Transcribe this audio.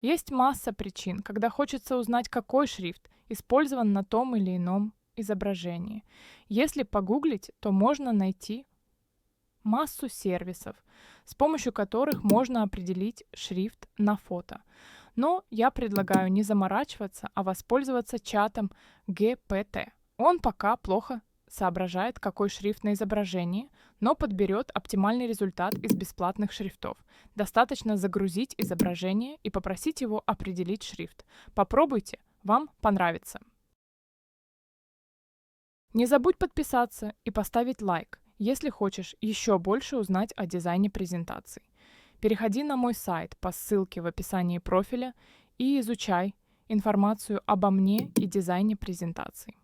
Есть масса причин, когда хочется узнать, какой шрифт использован на том или ином изображении. Если погуглить, то можно найти массу сервисов, с помощью которых можно определить шрифт на фото. Но я предлагаю не заморачиваться, а воспользоваться чатом GPT. Он пока плохо соображает, какой шрифт на изображении, но подберет оптимальный результат из бесплатных шрифтов. Достаточно загрузить изображение и попросить его определить шрифт. Попробуйте, вам понравится. Не забудь подписаться и поставить лайк, если хочешь еще больше узнать о дизайне презентаций. Переходи на мой сайт по ссылке в описании профиля и изучай информацию обо мне и дизайне презентаций.